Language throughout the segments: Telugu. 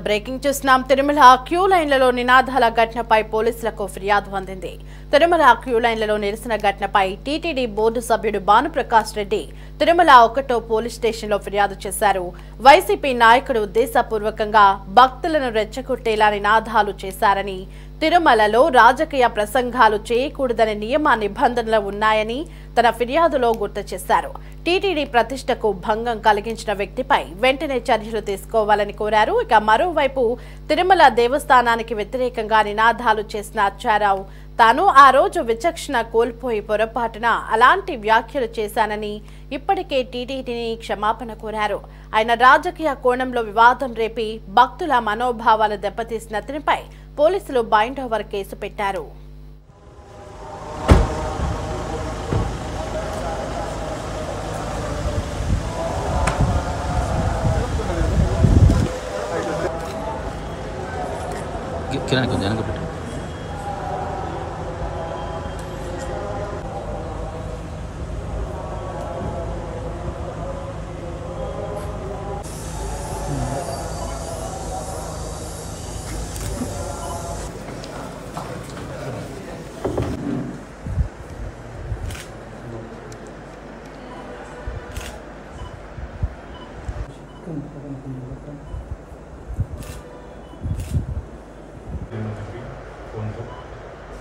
బ్రేకింగ్ చూస్తున్నాం. తిరుమల క్యూ లైన్లలో నినాదాల ఘటనపై పోలీసులకు ఫిర్యాదు అందింది. తిరుమల క్యూ లైన్లలో నిరసన ఘటనపై టీటీడీ బోర్డు సభ్యుడు భానుప్రకాష్ రెడ్డి తిరుమల 1వ పోలీస్ స్టేషన్లో ఫిర్యాదు చేశారు. వైసీపీ నాయకుడు ఉద్దేశపూర్వకంగా భక్తులను రెచ్చగొట్టేలా నినాదాలు చేశారని, తిరుమలలో రాజకీయ ప్రసంగాలు చేయకూడదనే నియమ నిబంధనలు ఉన్నాయని తన ఫిర్యాదులో గుర్తు చేశారు. టీటీడీ ప్రతిష్టకు భంగం కలిగించిన వ్యక్తిపై వెంటనే చర్యలు తీసుకోవాలని కోరారు. ఇక మరోవైపు తిరుమల దేవస్థానానికి వ్యతిరేకంగా నినాదాలు చేసిన అచ్చారావు తాను ఆ రోజు విచక్షణ కోల్పోయి పొరపాటున అలాంటి వ్యాఖ్యలు చేశానని ఇప్పటికే టీటీడీని క్షమాపణ కోరారు. ఆయన రాజకీయ కోణంలో వివాదం రేపి భక్తుల మనోభావాలు దెబ్బతీసిన అతనిపై పోలీసులు బైండ్ ఓవర్ కేసు పెట్టారు.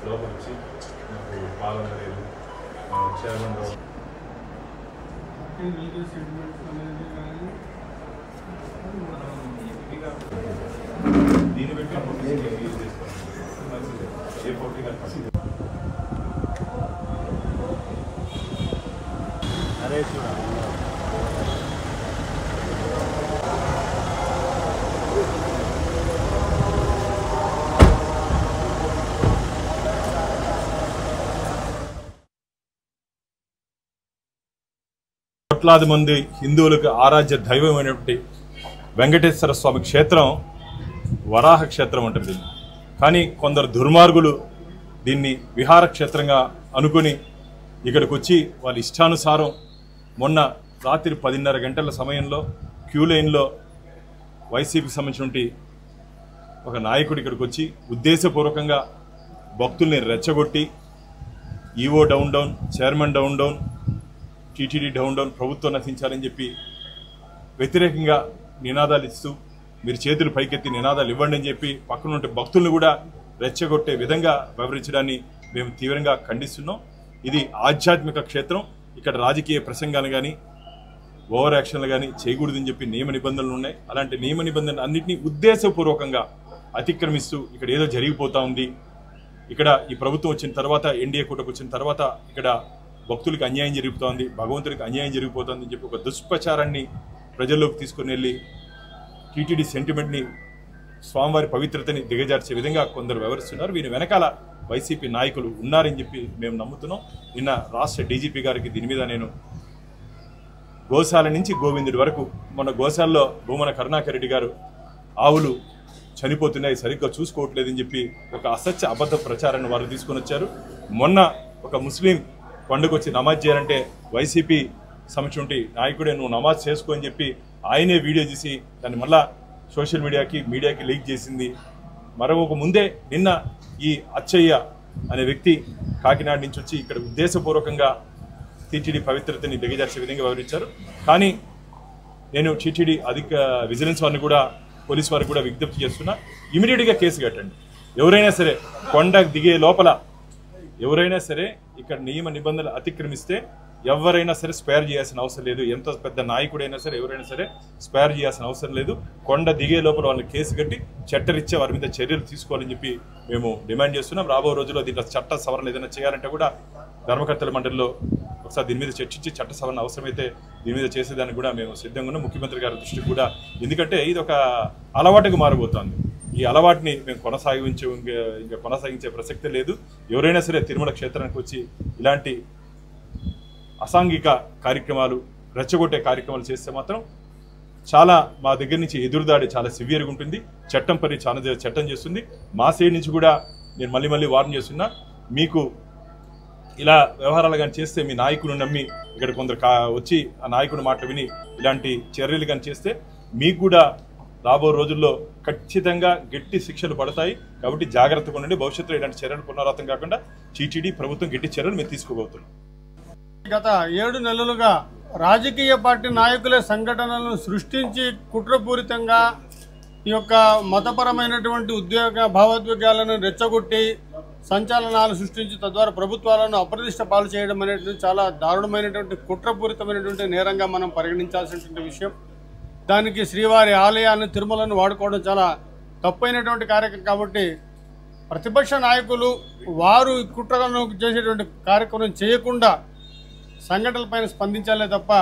లోపలిచ్చి నాకు పాలన లేదు చైర్మన్ దీన్ని పెట్టి యూజ్ చేసుకోవాలి. ఏ పోటీ అరే చూడండి కోట్లాది మంది హిందువులకు ఆరాధ్య దైవమైనటువంటి వెంకటేశ్వర స్వామి క్షేత్రం వరాహ క్షేత్రం అంటుంది. కానీ కొందరు దుర్మార్గులు దీన్ని విహార క్షేత్రంగా అనుకుని ఇక్కడికి వచ్చి వాళ్ళ ఇష్టానుసారం మొన్న రాత్రి 10:30 గంటల సమయంలో క్యూ లైన్లో వైసీపీకి సంబంధించినటువంటి ఒక నాయకుడు ఇక్కడికి వచ్చి ఉద్దేశపూర్వకంగా భక్తుల్ని రెచ్చగొట్టి EO down down, chairman down down, TTD down down, ప్రభుత్వం నశించాలని చెప్పి వ్యతిరేకంగా నినాదాలు ఇస్తూ మీరు చేతులు పైకెత్తి నినాదాలు ఇవ్వండి అని చెప్పి పక్కన ఉంటే భక్తులను కూడా రెచ్చగొట్టే విధంగా వ్యవహరించడాన్ని మేము తీవ్రంగా ఖండిస్తున్నాం. ఇది ఆధ్యాత్మిక క్షేత్రం. ఇక్కడ రాజకీయ ప్రసంగాలు కానీ ఓవర్ యాక్షన్లు కానీ చేయకూడదని చెప్పి నియమ నిబంధనలు ఉన్నాయి. అలాంటి నియమ నిబంధనలు అన్నింటినీ ఉద్దేశపూర్వకంగా అతిక్రమిస్తూ ఇక్కడ ఏదో జరిగిపోతూ ఉంది. ఇక్కడ ఈ ప్రభుత్వం వచ్చిన తర్వాత, ఎన్డీఏ కూటమి వచ్చిన తర్వాత ఇక్కడ భక్తులకు అన్యాయం జరుగుతోంది, భగవంతుడికి అన్యాయం జరిగిపోతుంది అని చెప్పి ఒక దుష్ప్రచారాన్ని ప్రజల్లోకి తీసుకుని వెళ్ళి టీటీడీ సెంటిమెంట్ని, స్వామివారి పవిత్రతని దిగజార్చే విధంగా కొందరు వ్యవహరిస్తున్నారు. వీరి వెనకాల వైసీపీ నాయకులు ఉన్నారని చెప్పి మేము నమ్ముతున్నాం. నిన్న రాష్ట్ర డీజీపీ గారికి దీని మీద నేను గోశాల నుంచి గోవిందుడి వరకు, మొన్న గోశాలలో భూమన కరుణాకర్ రెడ్డి గారు ఆవులు చనిపోతున్నాయి, సరిగ్గా చూసుకోవట్లేదని చెప్పి ఒక అసత్య అబద్ధ ప్రచారాన్ని వారు తీసుకొని వచ్చారు. మొన్న ఒక ముస్లిం పండుగ వచ్చి నమాజ్ చేయాలంటే వైసీపీ సంబంధించిన నాయకుడే నువ్వు నమాజ్ చేసుకో అని చెప్పి ఆయనే వీడియో తీసి దాన్ని మళ్ళా సోషల్ మీడియాకి లీక్ చేసింది. మరొక ముందే నిన్న ఈ అచ్చయ్య అనే వ్యక్తి కాకినాడ నుంచి వచ్చి ఇక్కడ ఉద్దేశపూర్వకంగా టీటీడీ పవిత్రతని దిగజార్చే విధంగా వ్యవహరించారు. కానీ నేను టీటీడీ విజిలెన్స్ వారిని కూడా, పోలీస్ వారికి కూడా విజ్ఞప్తి చేస్తున్నా, ఇమీడియట్గా కేసు కట్టండి. ఎవరైనా సరే కొండ దిగే లోపల ఎవరైనా సరే ఇక్కడ నియమ నిబంధనలు అతిక్రమిస్తే ఎవరైనా సరే స్పేర్ చేయాల్సిన అవసరం లేదు. ఎంత పెద్ద నాయకుడైనా సరే ఎవరైనా సరే స్పేర్ చేయాల్సిన అవసరం లేదు. కొండ దిగే లోపల వాళ్ళని కేసు కట్టి చట్టరీత్యా వారి మీద చర్యలు తీసుకోవాలని చెప్పి మేము డిమాండ్ చేస్తున్నాం. రాబో రోజుల్లో దీంట్లో చట్ట సవరణ ఏదైనా చేయాలంటే కూడా ధర్మకర్తల మండలిలో ఒకసారి దీని మీద చర్చించి చట్ట సవరణ అవసరమైతే దీని మీద చేసేదానికి కూడా మేము సిద్ధంగా ఉన్నాం. ముఖ్యమంత్రి గారి దృష్టికి కూడా, ఎందుకంటే ఇది ఒక అలవాటుకు మారబోతోంది. ఈ అలవాటుని మేము కొనసాగించే ప్రసక్తే లేదు. ఎవరైనా సరే తిరుమల క్షేత్రానికి వచ్చి ఇలాంటి అసాంఘిక కార్యక్రమాలు, రెచ్చగొట్టే కార్యక్రమాలు చేస్తే మాత్రం చాలా మా దగ్గర నుంచి ఎదురుదాడి చాలా సివియర్గా ఉంటుంది. చట్టం పని చాలా చట్టం చేస్తుంది. మా సైడ్ నుంచి కూడా నేను మళ్ళీ వార్న్ చేస్తున్నా, మీకు ఇలా వ్యవహారాలు కానీ చేస్తే మీ నాయకులు నమ్మి ఇక్కడ కొందరు వచ్చి ఆ నాయకుడి మాట విని ఇలాంటి చర్యలు కానీ చేస్తే మీకు కూడా రాబో రోజుల్లో ఖచ్చితంగా గట్టి శిక్షలు పడతాయి. కాబట్టి జాగ్రత్తగా ఉండండి. భవిష్యత్తులో ఇలాంటి చర్యలు పునరావృతం కాకుండా టీటీడీ ప్రభుత్వం గట్టి చర్యలు మేము తీసుకోబోతున్నాం. గత 7 నెలలుగా రాజకీయ పార్టీ నాయకులే సంఘటనలను సృష్టించి కుట్రపూరితంగా ఈ యొక్క మతపరమైనటువంటి భావోద్వేగాలను రెచ్చగొట్టి సంచలనాలు సృష్టించి తద్వారా ప్రభుత్వాలను అప్రతిష్ట పాలు చేయడం అనేటువంటి చాలా దారుణమైనటువంటి కుట్రపూరితమైనటువంటి నేరంగా మనం పరిగణించాల్సినటువంటి విషయం. దానికి శ్రీవారి ఆలయాన్ని తిరుమలను వాడుకోవడం చాలా తప్పైనటువంటి కార్యక్రమం. కాబట్టి ప్రతిపక్ష నాయకులు వారు కుట్రలను చేసేటువంటి కార్యక్రమం చేయకుండా సంఘటనలపైన స్పందించాలే తప్ప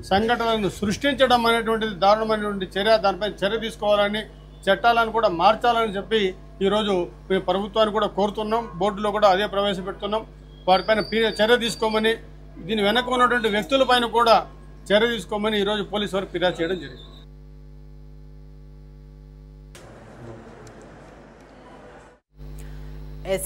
సంఘటనలను సృష్టించడం అనేటువంటిది దారుణమైనటువంటి చర్య. దానిపై చర్య తీసుకోవాలని, చట్టాలను కూడా మార్చాలని చెప్పి ఈరోజు మేము ప్రభుత్వాన్ని కూడా కోరుతున్నాం. బోర్డులో కూడా అదే ప్రవేశపెడుతున్నాం. వారిపైన చర్య తీసుకోమని, దీని వెనక ఉన్నటువంటి వ్యక్తులపైన కూడా చర్య తీసుకోమని ఈరోజు పోలీసు వారికి ఫిర్యాదు చేయడం జరిగింది.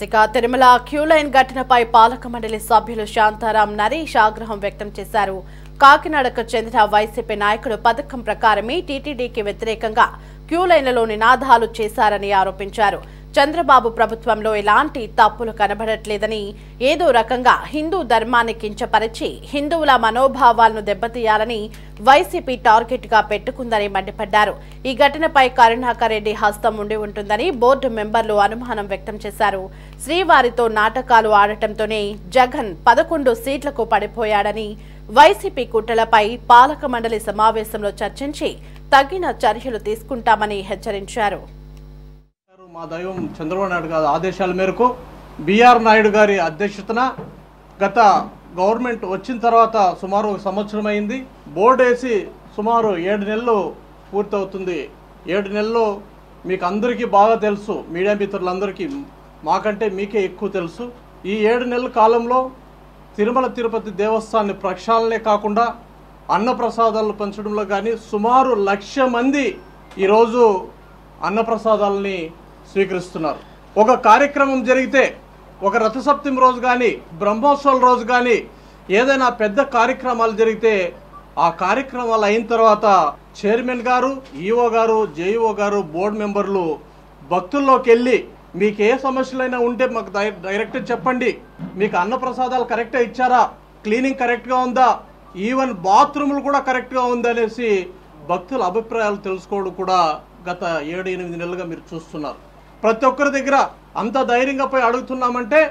ఇక తిరుమల క్యూ లైన్ ఘటనపై పాలక మండలి సభ్యులు శాంతారాం నరేష్ ఆగ్రహం వ్యక్తం చేశారు. కాకినాడకు చెందిన వైసీపీ నాయకుడు పథకం ప్రకారమే టీటీడీకి వ్యతిరేకంగా క్యూ లైన్లలో నినాదాలు చేశారని ఆరోపించారు. చంద్రబాబు ప్రభుత్వంలో ఎలాంటి తప్పులు కనబడట్లేదని, ఏదో రకంగా హిందూ ధర్మాన్ని కించపరిచి హిందువుల మనోభావాలను దెబ్బతీయాలని వైసీపీ టార్గెట్ గా పెట్టుకుందని మండిపడ్డారు. ఈ ఘటనపై కరుణాకర్ రెడ్డి హస్తం ఉండి ఉంటుందని బోర్డు మెంబర్లు అనుమానం వ్యక్తం చేశారు. శ్రీవారితో నాటకాలు ఆడటంతోనే జగన్ 11 సీట్లకు పడిపోయాడని, వైసీపీ కుట్రలపై పాలక మండలి సమావేశంలో చర్చించి తగిన చర్యలు తీసుకుంటామని హెచ్చరించారు. మా దైవం చంద్రబాబు నాయుడు గారి ఆదేశాల మేరకు బిఆర్ నాయుడు గారి అధ్యక్షతన గత గవర్నమెంట్ వచ్చిన తర్వాత సుమారు 1 సంవత్సరం అయింది. బోర్డు వేసి సుమారు 7 నెలలు పూర్తవుతుంది. 7 నెలలు మీకు అందరికీ బాగా తెలుసు, మీడియా మిత్రులందరికీ మాకంటే మీకే ఎక్కువ తెలుసు. ఈ 7 నెలల కాలంలో తిరుమల తిరుపతి దేవస్థానాన్ని ప్రక్షాళనే కాకుండా అన్నప్రసాదాలు పంచడంలో కానీ సుమారు 1,00,000 మంది ఈరోజు అన్నప్రసాదాలని స్వీకరిస్తున్నారు. ఒక కార్యక్రమం జరిగితే, ఒక రథసప్తమి రోజు కానీ, బ్రహ్మోత్సవాల రోజు కానీ, ఏదైనా పెద్ద కార్యక్రమాలు జరిగితే ఆ కార్యక్రమాలు అయిన తర్వాత చైర్మన్ గారు, ఈఓ గారు, జేఈఓ గారు, బోర్డు మెంబర్లు భక్తుల్లోకి వెళ్ళి మీకు ఏ సమస్యలైనా ఉంటే మాకు డైరెక్ట్ చెప్పండి, మీకు అన్నప్రసాదాలు కరెక్ట్గా ఇచ్చారా, క్లీనింగ్ కరెక్ట్గా ఉందా, ఈవెన్ బాత్రూములు కూడా కరెక్ట్గా ఉందనేసి భక్తుల అభిప్రాయాలు తెలుసుకోవడం కూడా గత 7-8 నెలలుగా మీరు చూస్తున్నారు. ప్రతి ఒక్కరి దగ్గర అంత ధైర్యంగా పోయి అడుగుతున్నామంటే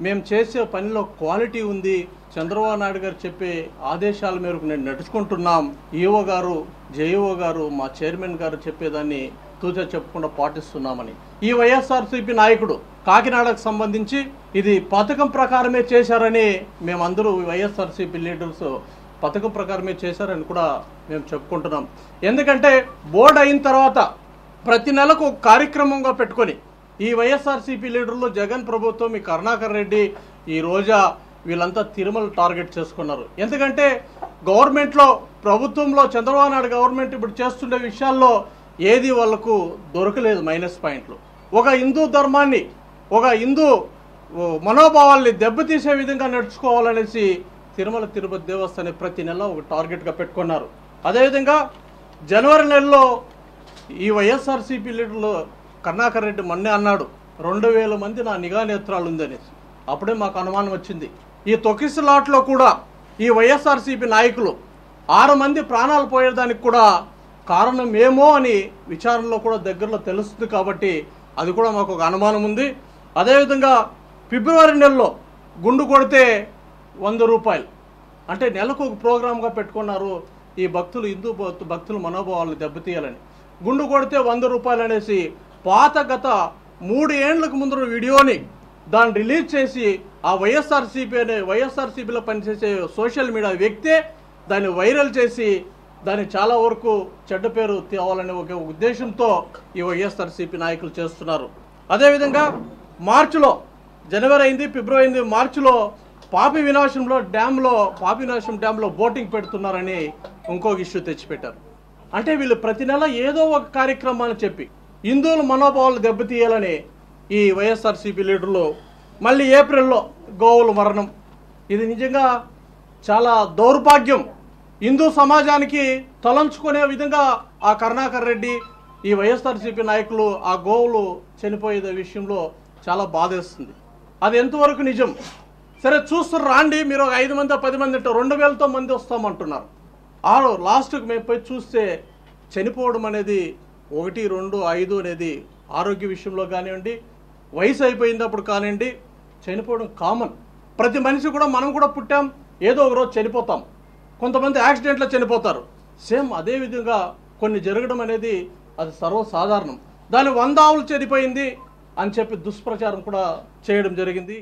మేము చేసే పనిలో క్వాలిటీ ఉంది. చంద్రబాబు నాయుడు గారు చెప్పే ఆదేశాల మేరకు నేను నడుచుకుంటున్నాం. ఈఓ గారు, జేఈఓ గారు, మా చైర్మన్ గారు చెప్పేదాన్ని తూచా చెప్పకుండా పాటిస్తున్నామని ఈ వైఎస్ఆర్సీపీ నాయకుడు కాకినాడకు సంబంధించి ఇది పథకం ప్రకారమే చేశారని మేమందరూ వైఎస్ఆర్సీపీ లీడర్స్ పథకం ప్రకారమే చేశారని కూడా మేము చెప్పుకుంటున్నాం. ఎందుకంటే బోర్డు అయిన తర్వాత ప్రతి నెలకు ఒక కార్యక్రమంగా పెట్టుకొని ఈ వైఎస్ఆర్సీపీ లీడర్లు, జగన్ ప్రభుత్వం, ఈ కరుణాకర్ రెడ్డి, ఈ రోజా వీళ్ళంతా తిరుమల టార్గెట్ చేసుకున్నారు. ఎందుకంటే గవర్నమెంట్లో, ప్రభుత్వంలో చంద్రబాబు నాయుడు గవర్నమెంట్ ఇప్పుడు చేస్తుండే విషయాల్లో ఏది వాళ్లకు దొరకలేదు మైనస్ పాయింట్లు. ఒక హిందూ ధర్మాన్ని, ఒక హిందూ మనోభావాల్ని దెబ్బతీసే విధంగా నడుచుకోవాలనేసి తిరుమల తిరుపతి దేవస్థానం ప్రతి నెల ఒక టార్గెట్గా పెట్టుకున్నారు. అదేవిధంగా జనవరి నెలలో ఈ వైఎస్ఆర్సీపీ లీడర్లు కరుణాకర్ రెడ్డి మొన్నే అన్నాడు 2,000 మంది నా నిఘా నేత్రాలు ఉందనేసి. అప్పుడే మాకు అనుమానం వచ్చింది. ఈ తొక్కిసలాట్లో కూడా ఈ వైఎస్ఆర్సీపీ నాయకులు 6 మంది ప్రాణాలు పోయేదానికి కూడా కారణం ఏమో అని విచారణలో కూడా దగ్గరలో తెలుస్తుంది. కాబట్టి అది కూడా మాకు ఒక అనుమానం ఉంది. అదేవిధంగా ఫిబ్రవరి నెలలో గుండు కొడితే 100 రూపాయలు, అంటే నెలకు ఒక ప్రోగ్రామ్గా పెట్టుకున్నారు. ఈ భక్తులు, హిందూ భక్తుల మనోభావాలను దెబ్బతీయాలని గుండు కొడితే 100 రూపాయలు అనేసి పాత గత 3 ఏళ్లకు ముందు వీడియోని దాన్ని రిలీజ్ చేసి ఆ వైఎస్ఆర్సీపీలో పనిచేసే సోషల్ మీడియా వ్యక్తే దాన్ని వైరల్ చేసి దాన్ని చాలా వరకు చెడ్డ పేరు తేవాలనే ఒక ఉద్దేశంతో ఈ వైఎస్ఆర్సీపీ నాయకులు చేస్తున్నారు. అదేవిధంగా మార్చిలో, జనవరి అయింది, ఫిబ్రవరి అయింది, మార్చిలో పాపి వినాశం డ్యాంలో బోటింగ్ పెడుతున్నారని ఇంకొక ఇష్యూ తెచ్చిపెట్టారు. అంటే వీళ్ళు ప్రతి నెల ఏదో ఒక కార్యక్రమాన్ని చెప్పి హిందువుల మనోభావాలు దెబ్బతీయాలని ఈ వైఎస్ఆర్సీపీ లీడర్లు. మళ్ళీ ఏప్రిల్లో గోవుల మరణం, ఇది నిజంగా చాలా దౌర్భాగ్యం. హిందూ సమాజానికి తలంచుకునే విధంగా ఆ కరుణాకర్ రెడ్డి, ఈ వైఎస్ఆర్సీపీ నాయకులు ఆ గోవులు చనిపోయే విషయంలో చాలా బాధేస్తుంది. అది ఎంతవరకు నిజం? సరే చూస్తారు రాండి, మీరు ఒక 5 మంది 10 మంది అంటే 2000తో మంది వస్తామంటున్నారు. లాస్ట్కి మేము పోయి చూస్తే చనిపోవడం అనేది 1, 2, 5 అనేది ఆరోగ్య విషయంలో కానివ్వండి, వయసు అయిపోయినప్పుడు కానివ్వండి, చనిపోవడం కామన్. ప్రతి మనిషి కూడా, మనం కూడా పుట్టాం, ఏదో ఒక రోజు చనిపోతాం. కొంతమంది యాక్సిడెంట్లో చనిపోతారు. సేమ్ అదే విధంగా కొన్ని జరగడం అనేది అది సర్వసాధారణం. దాని 100 ఆవులు చనిపోయింది అని చెప్పి దుష్ప్రచారం కూడా చేయడం జరిగింది.